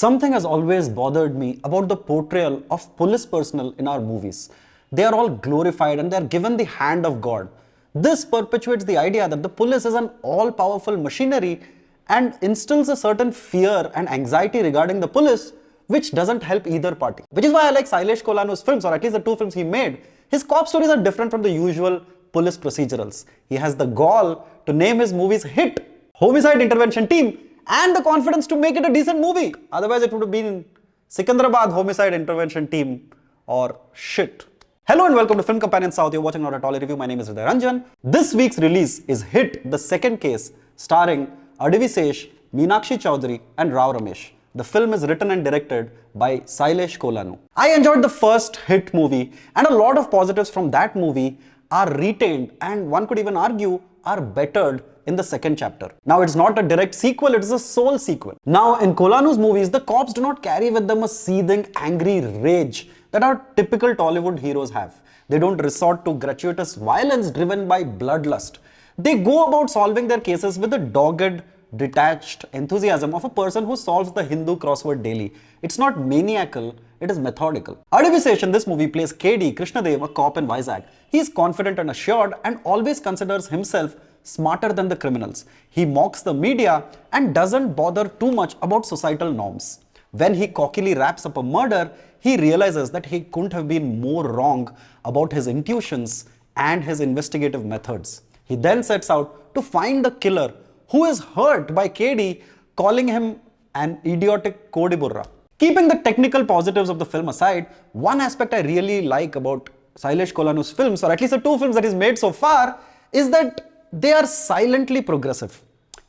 Something has always bothered me about the portrayal of police personnel in our movies. They are all glorified and they are given the hand of God. This perpetuates the idea that the police is an all-powerful machinery and instills a certain fear and anxiety regarding the police, which doesn't help either party. Which is why I like Sailesh Kolanu's films, or at least the two films he made. His cop stories are different from the usual police procedurals. He has the gall to name his movies hit, Homicide Intervention Team, and the confidence to make it a decent movie. Otherwise it would have been Sikandrabad Homicide Intervention Team or shit. Hello and welcome to Film Companion South. You're watching Not A Tolly review. My name is Hriday Ranjan. This week's release is Hit, the second case, starring Adivi Sesh, Meenakshi Chaudhary and Ravi Varman. The film is written and directed by Sailesh Kolanu. I enjoyed the first Hit movie, and a lot of positives from that movie are retained and one could even argue are bettered in the second chapter. Now it's not a direct sequel, it is a sole sequel. Now in Kolanu's movies, the cops do not carry with them a seething, angry rage that our typical Tollywood heroes have. They don't resort to gratuitous violence driven by bloodlust. They go about solving their cases with the dogged, detached enthusiasm of a person who solves the Hindu crossword daily. It's not maniacal, it is methodical. Adivi Sesh in this movie plays KD Krishnadev, a cop in Vizag. He is confident and assured and always considers himself smarter than the criminals. He mocks the media and doesn't bother too much about societal norms. When he cockily wraps up a murder, he realizes that he couldn't have been more wrong about his intuitions and his investigative methods. He then sets out to find the killer, who is hurt by KD calling him an idiotic Kodiburra. Keeping the technical positives of the film aside, one aspect I really like about Sailesh Kolanu's films, or at least the two films that he's made so far, is that they are silently progressive.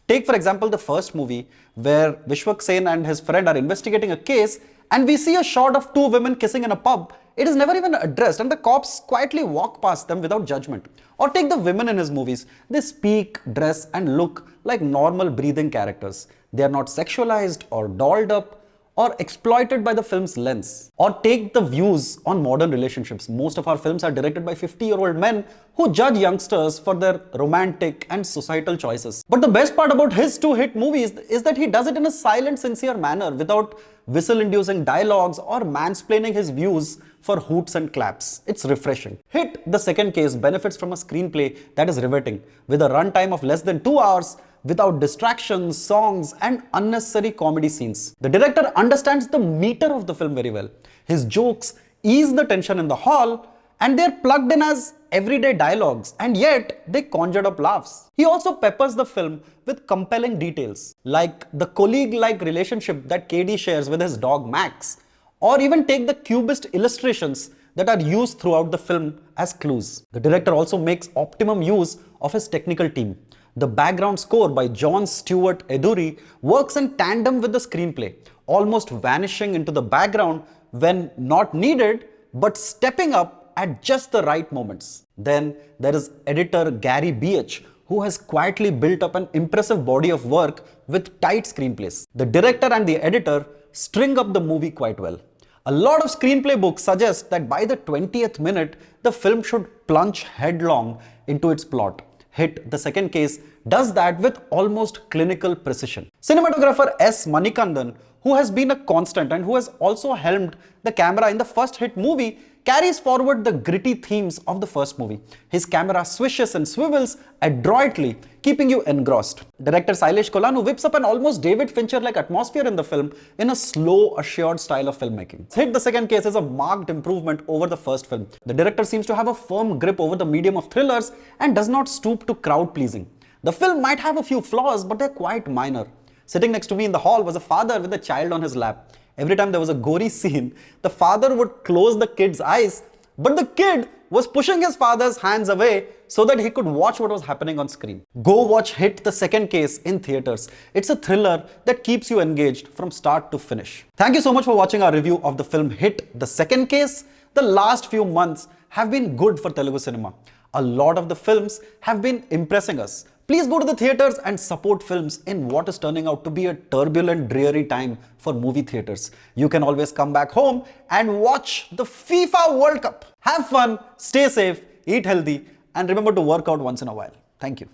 Take for example the first movie where Vishwak Sen and his friend are investigating a case and we see a shot of two women kissing in a pub. It is never even addressed and the cops quietly walk past them without judgment. Or take the women in his movies. They speak, dress and look like normal breathing characters. They are not sexualized or dolled up or exploited by the film's lens. Or take the views on modern relationships. Most of our films are directed by 50-year-old men who judge youngsters for their romantic and societal choices. But the best part about his two hit movies is that he does it in a silent, sincere manner without whistle-inducing dialogues or mansplaining his views for hoots and claps. It's refreshing. Hit, the second case, benefits from a screenplay that is riveting, with a runtime of less than 2 hours, without distractions, songs and unnecessary comedy scenes. The director understands the meter of the film very well. His jokes ease the tension in the hall and they're plugged in as everyday dialogues, and yet they conjured up laughs. He also peppers the film with compelling details like the colleague-like relationship that KD shares with his dog Max, or even take the cubist illustrations that are used throughout the film as clues. The director also makes optimum use of his technical team. The background score by John Stewart Eduri works in tandem with the screenplay, almost vanishing into the background when not needed, but stepping up at just the right moments. Then there is editor Gary BH, who has quietly built up an impressive body of work with tight screenplays. The director and the editor string up the movie quite well. A lot of screenplay books suggest that by the 20th minute, the film should plunge headlong into its plot. Hit, the second case, does that with almost clinical precision. Cinematographer S. Manikandan, who has been a constant and who has also helmed the camera in the first Hit movie, carries forward the gritty themes of the first movie. His camera swishes and swivels adroitly, keeping you engrossed. Director Sailesh Kolanu whips up an almost David Fincher-like atmosphere in the film in a slow, assured style of filmmaking. Hit, the second case, is a marked improvement over the first film. The director seems to have a firm grip over the medium of thrillers and does not stoop to crowd pleasing. The film might have a few flaws, but they're quite minor. Sitting next to me in the hall was a father with a child on his lap. Every time there was a gory scene, the father would close the kid's eyes, but the kid was pushing his father's hands away so that he could watch what was happening on screen. Go watch Hit, the second case, in theaters. It's a thriller that keeps you engaged from start to finish. Thank you so much for watching our review of the film Hit, the second case. The last few months have been good for Telugu cinema. A lot of the films have been impressing us. Please go to the theatres and support films in what is turning out to be a turbulent, dreary time for movie theatres. You can always come back home and watch the FIFA World Cup. Have fun, stay safe, eat healthy, and remember to work out once in a while. Thank you.